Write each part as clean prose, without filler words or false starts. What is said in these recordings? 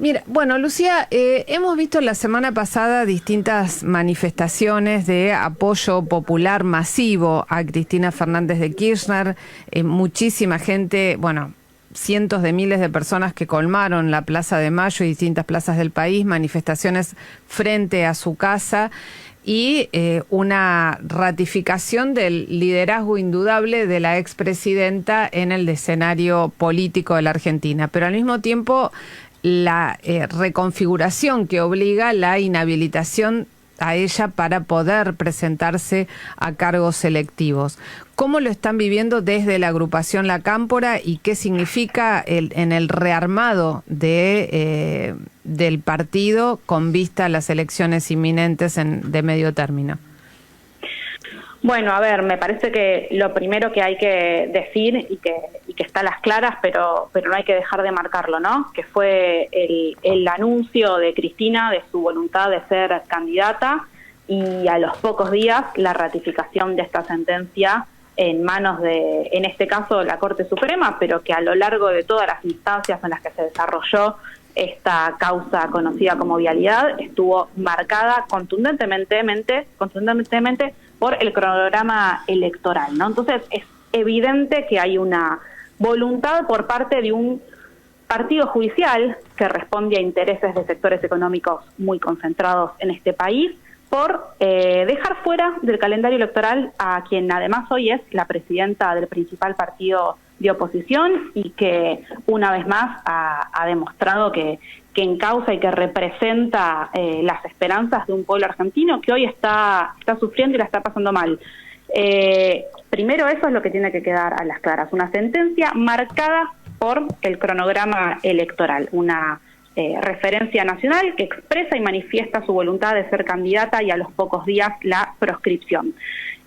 Mira, bueno, Lucía, hemos visto la semana pasada distintas manifestaciones de apoyo popular masivo a Cristina Fernández de Kirchner. Muchísima gente, bueno, cientos de miles de personas que colmaron la Plaza de Mayo y distintas plazas del país, manifestaciones frente a su casa y una ratificación del liderazgo indudable de la expresidenta en el escenario político de la Argentina. Pero al mismo tiempo la reconfiguración que obliga la inhabilitación a ella para poder presentarse a cargos selectivos. ¿Cómo lo están viviendo desde la agrupación La Cámpora y qué significa en el rearmado del partido con vista a las elecciones inminentes de medio término? Bueno, a ver, me parece que lo primero que hay que decir y que está a las claras, pero no hay que dejar de marcarlo, ¿no? Que fue el anuncio de Cristina de su voluntad de ser candidata y a los pocos días la ratificación de esta sentencia en manos de, en este caso, la Corte Suprema, pero que a lo largo de todas las instancias en las que se desarrolló esta causa conocida como vialidad estuvo marcada contundentemente por el cronograma electoral, ¿no? Entonces es evidente que hay una voluntad por parte de un partido judicial que responde a intereses de sectores económicos muy concentrados en este país por dejar fuera del calendario electoral a quien además hoy es la presidenta del principal partido de oposición y que una vez más ha demostrado que encausa y que representa las esperanzas de un pueblo argentino que hoy está sufriendo y la está pasando mal. Primero eso es lo que tiene que quedar a las claras, una sentencia marcada por el cronograma electoral, una referencia nacional que expresa y manifiesta su voluntad de ser candidata y a los pocos días la proscripción.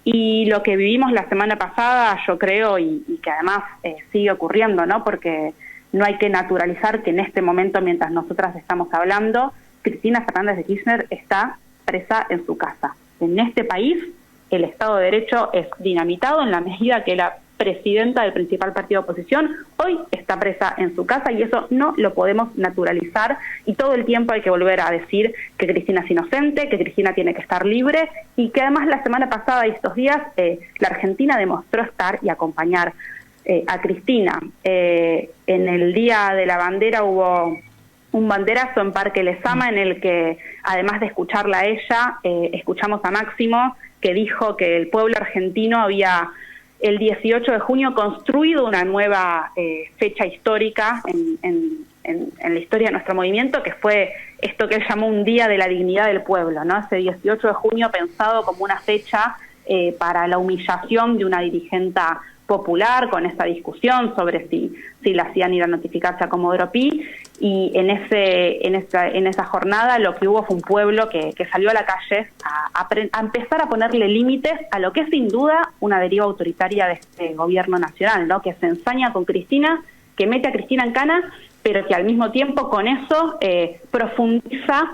Y lo que vivimos la semana pasada, yo creo, y que además sigue ocurriendo, ¿no? Porque no hay que naturalizar que en este momento, mientras nosotras estamos hablando, Cristina Fernández de Kirchner está presa en su casa. En este país, el Estado de Derecho es dinamitado en la medida que la presidenta del principal partido de oposición hoy está presa en su casa y eso no lo podemos naturalizar y todo el tiempo hay que volver a decir que Cristina es inocente, que Cristina tiene que estar libre y que además la semana pasada y estos días la Argentina demostró estar y acompañar a Cristina. En el Día de la Bandera hubo un banderazo en Parque Lezama en el que, además de escucharla a ella, escuchamos a Máximo, que dijo que el pueblo argentino había, el 18 de junio, construido una nueva fecha histórica en la historia de nuestro movimiento, que fue esto que él llamó un Día de la Dignidad del Pueblo, ¿no? Ese 18 de junio pensado como una fecha para la humillación de una dirigente popular, con esa discusión sobre si la hacían ir a notificarse a Comodoro Pi, y en esa jornada lo que hubo fue un pueblo que salió a la calle a empezar a ponerle límites a lo que es sin duda una deriva autoritaria de este gobierno nacional, ¿no? Que se ensaña con Cristina, que mete a Cristina en cana, pero que al mismo tiempo con eso profundiza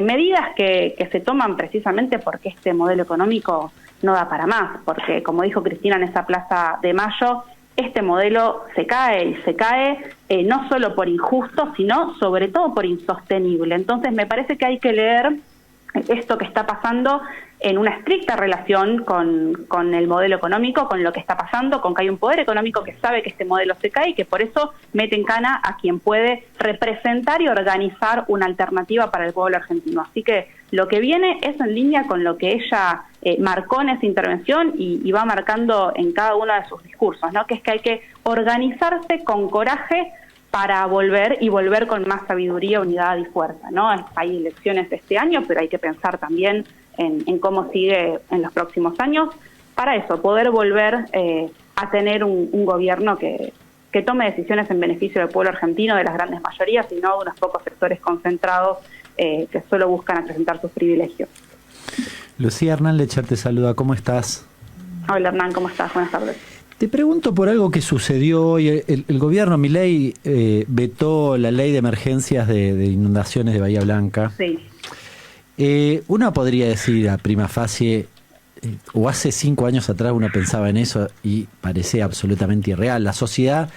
medidas que se toman precisamente porque este modelo económico no da para más, porque como dijo Cristina en esa Plaza de Mayo, este modelo se cae no solo por injusto, sino sobre todo por insostenible. Entonces me parece que hay que leer esto que está pasando en una estricta relación con el modelo económico, con lo que está pasando, con que hay un poder económico que sabe que este modelo se cae y que por eso mete en cana a quien puede representar y organizar una alternativa para el pueblo argentino. Así que lo que viene es en línea con lo que ella marcó en esa intervención y va marcando en cada uno de sus discursos, ¿no? Que es que hay que organizarse con coraje para volver con más sabiduría, unidad y fuerza, ¿no? Hay elecciones este año, pero hay que pensar también en cómo sigue en los próximos años, para eso, poder volver a tener un gobierno que tome decisiones en beneficio del pueblo argentino, de las grandes mayorías, y no de unos pocos sectores concentrados que solo buscan acrecentar sus privilegios. Lucía, Hernán Lecher te saluda, ¿cómo estás? Hola Hernán, ¿cómo estás? Buenas tardes. Te pregunto por algo que sucedió hoy. El gobierno Milei vetó la ley de emergencias de inundaciones de Bahía Blanca. Sí. Uno podría decir a prima facie, o hace 5 años atrás uno pensaba en eso y parecía absolutamente irreal. La sociedad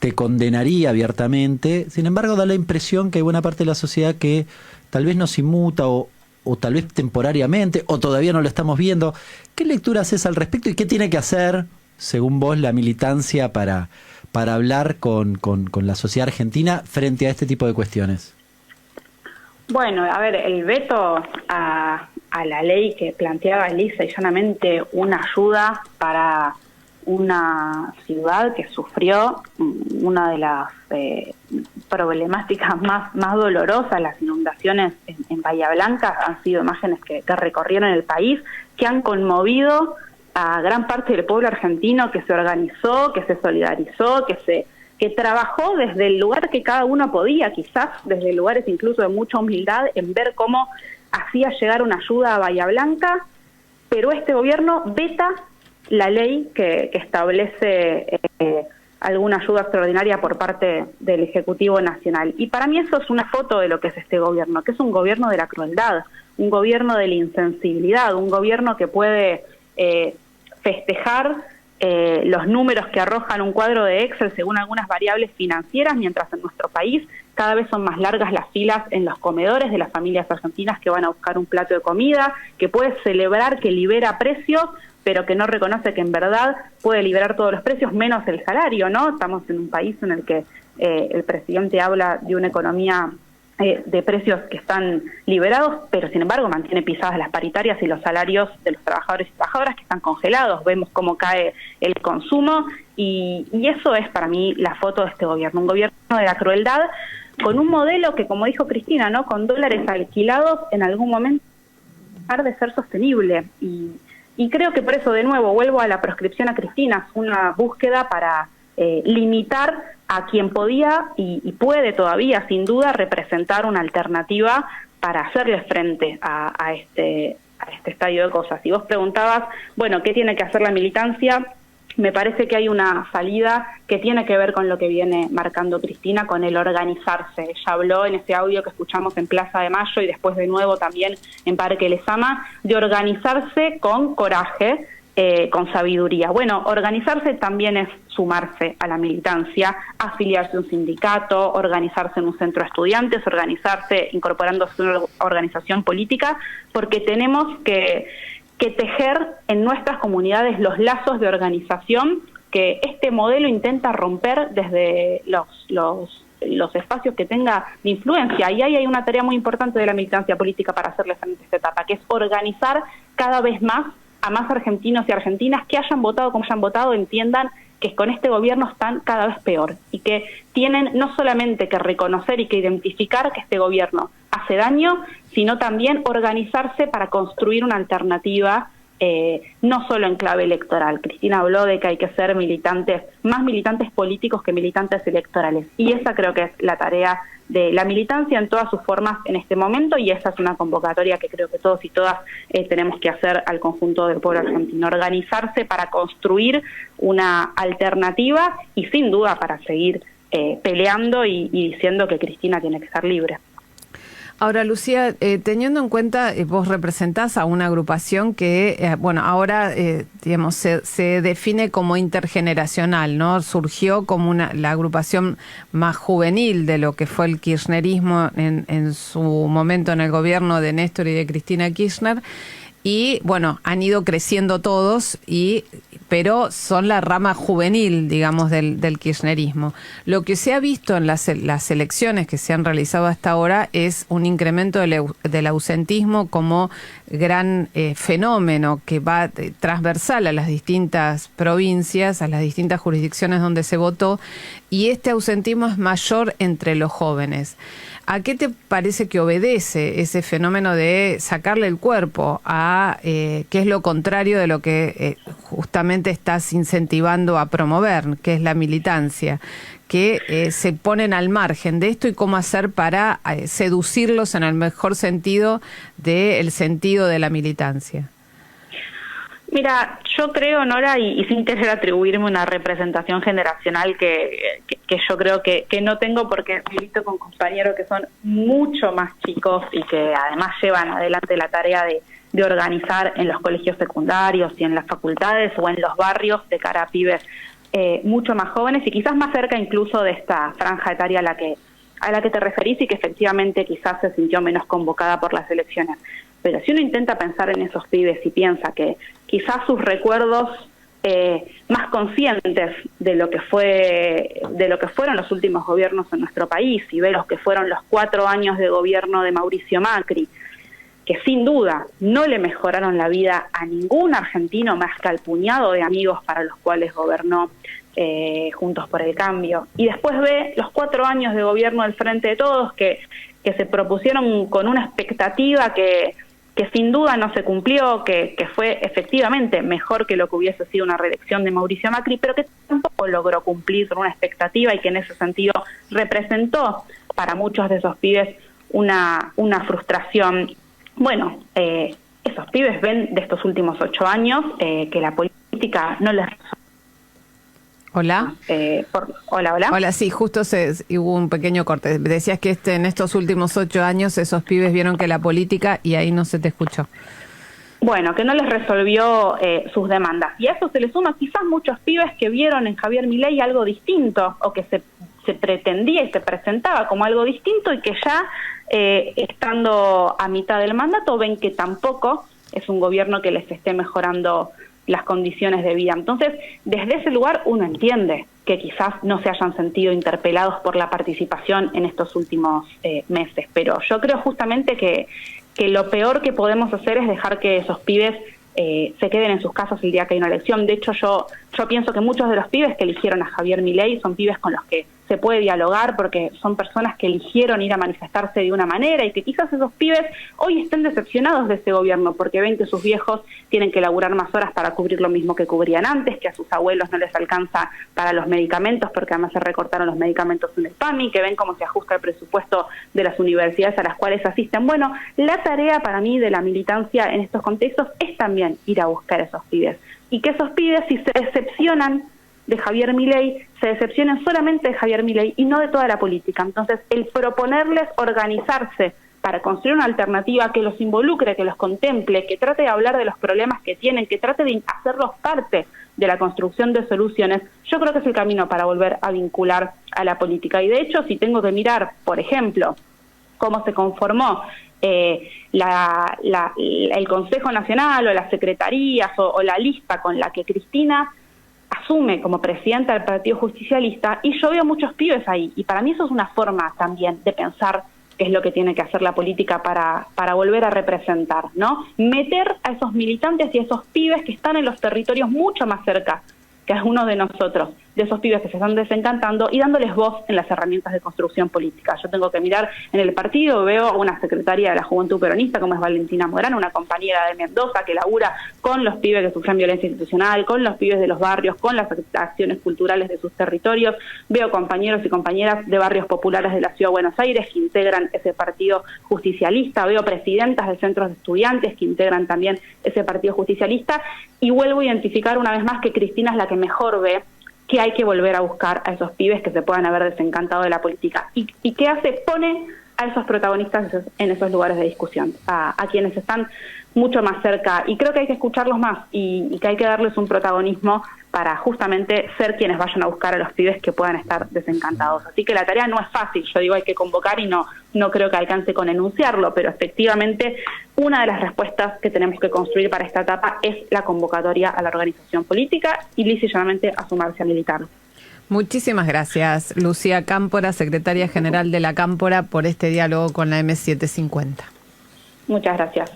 te condenaría abiertamente. Sin embargo, da la impresión que hay buena parte de la sociedad que tal vez nos inmuta o tal vez temporariamente, o todavía no lo estamos viendo. ¿Qué lectura haces al respecto y qué tiene que hacer, según vos, la militancia para hablar con la sociedad argentina frente a este tipo de cuestiones? Bueno, a ver, el veto a la ley que planteaba lisa y llanamente una ayuda para una ciudad que sufrió una de las problemáticas más dolorosas, las inundaciones en Bahía Blanca, han sido imágenes que recorrieron el país, que han conmovido a gran parte del pueblo argentino, que se organizó, que se solidarizó, que trabajó desde el lugar que cada uno podía, quizás desde lugares incluso de mucha humildad, en ver cómo hacía llegar una ayuda a Bahía Blanca, pero este gobierno veta la ley que establece alguna ayuda extraordinaria por parte del Ejecutivo Nacional. Y para mí eso es una foto de lo que es este gobierno, que es un gobierno de la crueldad, un gobierno de la insensibilidad, un gobierno que puede festejar los números que arrojan un cuadro de Excel según algunas variables financieras, mientras en nuestro país cada vez son más largas las filas en los comedores de las familias argentinas que van a buscar un plato de comida, que puede celebrar que libera precios, pero que no reconoce que en verdad puede liberar todos los precios, menos el salario, ¿no? Estamos en un país en el que el presidente habla de una economía de precios que están liberados, pero sin embargo mantiene pisadas las paritarias y los salarios de los trabajadores y trabajadoras que están congelados. Vemos cómo cae el consumo y eso es para mí la foto de este gobierno, un gobierno de la crueldad con un modelo que, como dijo Cristina, ¿no?, con dólares alquilados en algún momento dejar de ser sostenible y creo que por eso de nuevo vuelvo a la proscripción a Cristina, es una búsqueda para limitar a quien podía y puede todavía, sin duda, representar una alternativa para hacerle frente a este estadio de cosas. Y vos preguntabas, bueno, ¿qué tiene que hacer la militancia? Me parece que hay una salida que tiene que ver con lo que viene marcando Cristina, con el organizarse. Ella habló en ese audio que escuchamos en Plaza de Mayo y después de nuevo también en Parque Lezama, de organizarse con coraje, con sabiduría. Bueno, organizarse también es sumarse a la militancia, afiliarse a un sindicato, organizarse en un centro de estudiantes, organizarse incorporándose a una organización política, porque tenemos que tejer en nuestras comunidades los lazos de organización que este modelo intenta romper desde los espacios que tenga de influencia. Y ahí hay una tarea muy importante de la militancia política para hacerle frente a esta etapa, que es organizar cada vez más a más argentinos y argentinas que hayan votado como hayan votado, entiendan que con este gobierno están cada vez peor y que tienen no solamente que reconocer y que identificar que este gobierno hace daño, sino también organizarse para construir una alternativa, no solo en clave electoral. Cristina habló de que hay que ser militantes, más militantes políticos que militantes electorales, y esa creo que es la tarea de la militancia en todas sus formas en este momento, y esa es una convocatoria que creo que todos y todas tenemos que hacer al conjunto del pueblo argentino, organizarse para construir una alternativa y sin duda para seguir peleando y diciendo que Cristina tiene que ser libre. Ahora, Lucía, teniendo en cuenta, vos representás a una agrupación que, bueno, ahora, digamos, se define como intergeneracional, ¿no? Surgió como la agrupación más juvenil de lo que fue el kirchnerismo en su momento en el gobierno de Néstor y de Cristina Kirchner. Y, bueno, han ido creciendo todos, pero son la rama juvenil, digamos, del kirchnerismo. Lo que se ha visto en las elecciones que se han realizado hasta ahora es un incremento del ausentismo como gran fenómeno que va transversal a las distintas provincias, a las distintas jurisdicciones donde se votó, y este ausentismo es mayor entre los jóvenes. ¿A qué te parece que obedece ese fenómeno de sacarle el cuerpo a qué es lo contrario de lo que justamente estás incentivando a promover, que es la militancia, que se ponen al margen de esto y cómo hacer para seducirlos en el mejor sentido del sentido de la militancia? Mira, yo creo, Nora, y sin querer atribuirme una representación generacional que yo creo que no tengo, porque milito con compañeros que son mucho más chicos y que además llevan adelante la tarea de organizar en los colegios secundarios y en las facultades o en los barrios de cara a pibes mucho más jóvenes y quizás más cerca incluso de esta franja etaria a la que te referís y que efectivamente quizás se sintió menos convocada por las elecciones. Pero si uno intenta pensar en esos pibes y piensa que quizás sus recuerdos más conscientes de lo que fueron los últimos gobiernos en nuestro país y ve los que fueron los 4 años de gobierno de Mauricio Macri, que sin duda no le mejoraron la vida a ningún argentino más que al puñado de amigos para los cuales gobernó Juntos por el Cambio. Y después ve los 4 años de gobierno del Frente de Todos que se propusieron con una expectativa que sin duda no se cumplió, que fue efectivamente mejor que lo que hubiese sido una reelección de Mauricio Macri, pero que tampoco logró cumplir con una expectativa y que en ese sentido representó para muchos de esos pibes una frustración. Bueno, esos pibes ven de estos últimos 8 años que la política no les... Hola. Hola. Hola, sí, justo hubo un pequeño corte. Decías que en estos últimos 8 años esos pibes vieron que la política, y ahí no se te escuchó. Bueno, que no les resolvió sus demandas. Y a eso se le suma quizás muchos pibes que vieron en Javier Milei algo distinto, o que se pretendía y se presentaba como algo distinto, y que ya estando a mitad del mandato ven que tampoco es un gobierno que les esté mejorando las condiciones de vida. Entonces, desde ese lugar uno entiende que quizás no se hayan sentido interpelados por la participación en estos últimos meses, pero yo creo justamente que lo peor que podemos hacer es dejar que esos pibes se queden en sus casas el día que hay una elección. De hecho, yo pienso que muchos de los pibes que eligieron a Javier Milei son pibes con los que se puede dialogar, porque son personas que eligieron ir a manifestarse de una manera, y que quizás esos pibes hoy estén decepcionados de ese gobierno porque ven que sus viejos tienen que laburar más horas para cubrir lo mismo que cubrían antes, que a sus abuelos no les alcanza para los medicamentos porque además se recortaron los medicamentos en el PAMI, que ven cómo se ajusta el presupuesto de las universidades a las cuales asisten. Bueno, la tarea para mí de la militancia en estos contextos es también ir a buscar a esos pibes, y que esos pibes, si se decepcionan de Javier Milei, se decepcionan solamente de Javier Milei y no de toda la política. Entonces, el proponerles organizarse para construir una alternativa que los involucre, que los contemple, que trate de hablar de los problemas que tienen, que trate de hacerlos parte de la construcción de soluciones, yo creo que es el camino para volver a vincular a la política. Y de hecho, si tengo que mirar, por ejemplo, cómo se conformó el Consejo Nacional o las secretarías o la lista con la que Cristina asume como presidenta del Partido Justicialista, y yo veo muchos pibes ahí, y para mí eso es una forma también de pensar qué es lo que tiene que hacer la política para volver a representar, ¿no? Meter a esos militantes y a esos pibes que están en los territorios mucho más cerca que a uno de nosotros, de esos pibes que se están desencantando, y dándoles voz en las herramientas de construcción política. Yo tengo que mirar en el partido, veo a una secretaria de la Juventud Peronista como es Valentina Morán, una compañera de Mendoza que labura con los pibes que sufren violencia institucional, con los pibes de los barrios, con las acciones culturales de sus territorios. Veo compañeros y compañeras de barrios populares de la Ciudad de Buenos Aires que integran ese partido justicialista. Veo presidentas de centros de estudiantes que integran también ese partido justicialista, y vuelvo a identificar una vez más que Cristina es la que mejor ve que hay que volver a buscar a esos pibes que se puedan haber desencantado de la política. ¿Y qué hace? Pone a esos protagonistas en esos lugares de discusión, a quienes están mucho más cerca, y creo que hay que escucharlos más y que hay que darles un protagonismo para justamente ser quienes vayan a buscar a los pibes que puedan estar desencantados. Así que la tarea no es fácil, yo digo hay que convocar y no creo que alcance con enunciarlo, pero efectivamente una de las respuestas que tenemos que construir para esta etapa es la convocatoria a la organización política y lisa y llanamente a sumarse a militar. Muchísimas gracias, Lucía Cámpora, secretaria general de la Cámpora, por este diálogo con la M750. Muchas gracias.